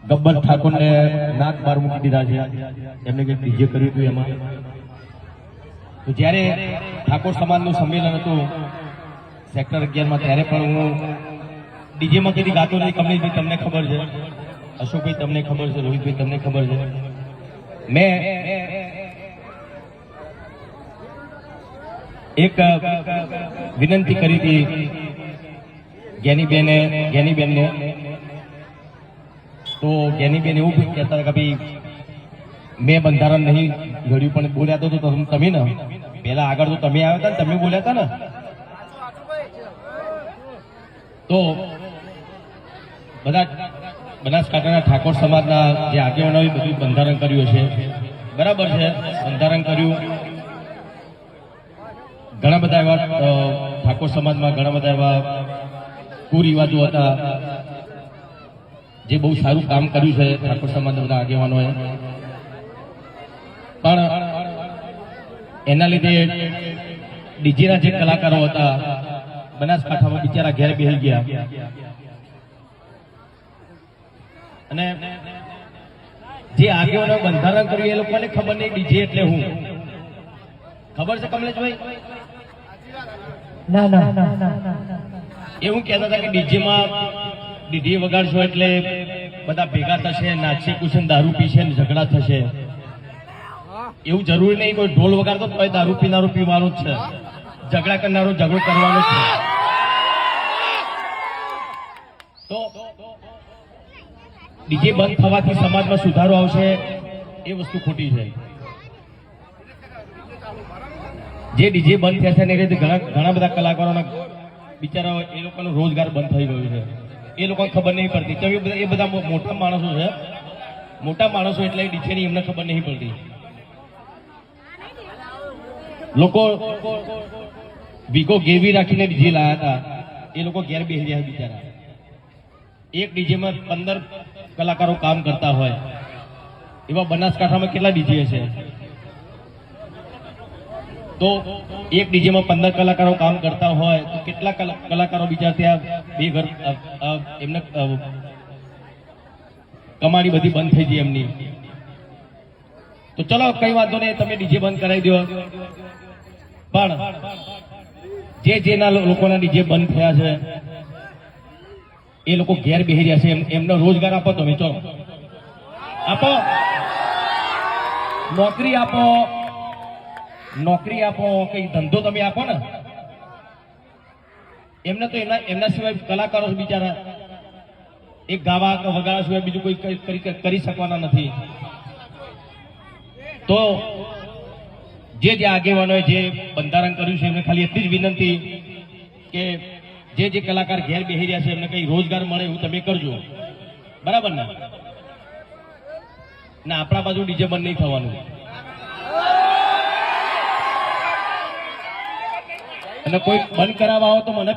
ગબ્બર ઠાકોરને નાક બાર મૂકી દીધા છે, એમને કંઈક ડીજે કર્યું હતું એમાં. તો જ્યારે ઠાકોર સમાજનું સંમેલન હતું સેક્ટર 11માં, ત્યારે પણ હું ડીજેમાં કદી ગાતો નથી. કમલેશભાઈ તમને ખબર છે, અશોકભાઈ તમને ખબર છે, રોહિતભાઈ તમને ખબર છે. મેં એક વિનંતી કરી હતી જ્ઞાનીબેનને. તો જ્ઞાનીબેન એવું કહેતા કે ભાઈ મેં બંધારણ નહીં ઘડ્યું, પણ બોલ્યા તો તમે ને પેલા આગળ તો તમે આવ્યા હતા ને, તમે બોલ્યા હતા ને. તો બધા બનાસકાંઠાના ઠાકોર સમાજના જે આગેવાનોએ બધું બંધારણ કર્યું છે, બરાબર છે, બંધારણ કર્યું. ઘણા બધા એવા ઠાકોર સમાજમાં ઘણા બધા એવા કુરિવાજો હતા, જે બહુ સારું કામ કર્યું છે ઠાકોર સમાજના બધા આગેવાનોએ. પણ એના લીધે ડીજેના જે કલાકારો હતા બનાસકાંઠામાં બિચારા ઘેર બેસી ગયા. અને જે આગેવાનો બંધારણ કર્યું એ લોકોને ખબર નહીં ડીજે એટલે હું. ખબર છે કમલેશભાઈ? ના ના એવું કહેતા હતા કે ડીજે વગાડશો એટલે બધા ભેગા થશે, નાચશે, કુશે, દારૂ પીશે ને ઝઘડા થશે. એવું જરૂરી નહીં. કોઈ ઢોલ વગાડતો તો દારૂ પીનારો પીવાનો જ છે, ઝઘડા કરનારો ઝઘડો કરવાનો છે. તો ડીજે બંધ થવાથી સમાજમાં સુધારો આવશે એ વસ્તુ ખોટી છે. જે ડીજે બંધ થયા છે ને એ રીતે ઘણા બધા કલાકારોના બિચારા એ લોકોનો રોજગાર બંધ થઈ ગયો છે. એ લોકોને ખબર નહીં પડતી. એ બધા મોટા માણસો છે, મોટા માણસો એટલે ડીજેની એમને ખબર નહીં પડતી. લોકો વીકો ગેરવી રાખીને ડીજે લાયા હતા, એ લોકો ઘેર બેસી રહ્યા બિચારા. એક ડીજેમાં 15 કલાકારો કામ કરતા હોય, એવા બનાસકાંઠામાં કેટલા ડીજે હશે? તો એક ડીજેમાં 15 કલાકારો કામ કરતા હોય તો કેટલા કલાકારો બિચારા ત્યાં બે ઘર એમને કમાણી બધી બંધ થઈ ગઈ એમની. તો ચલો કઈ વાંધો નહીં, તમે ડીજે બંધ કરાવી દો. પણ જેના લોકોના ડીજે બંધ થયા છે એ લોકો ઘેર બેસી રહ્યા છે, એમનો રોજગાર આપો. તમે ચલો આપો, નોકરી આપો, કઈ ધંધો તમે આપો ને. એમને તો એમના સિવાય કલાકારો બિચારા એક ગાવા કે વગાડવા સિવાય બીજું કોઈ કરી શકવાના નથી. તો જે આગેવાનોએ જે બંધારણ કર્યું છે એમને ખાલી એટલી જ વિનંતી કે જે કલાકાર ઘેર બેસી રહ્યા છે એમને કઈ રોજગાર મળે એવું તમે કરજો, બરાબર ને? આપણા બાજુ ડીજે બંધ નહીં થવાનું. અને કોઈ બંધ કરાવવા આવો તો મને